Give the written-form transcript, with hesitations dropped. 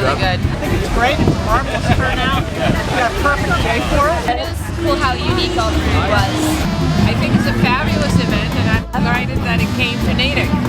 really good. I think it's great. It's a marvelous turnout. We got a perfect day for it. It was cool how unique all three was. I think it's a fabulous event, and I'm delighted that it came to Natick.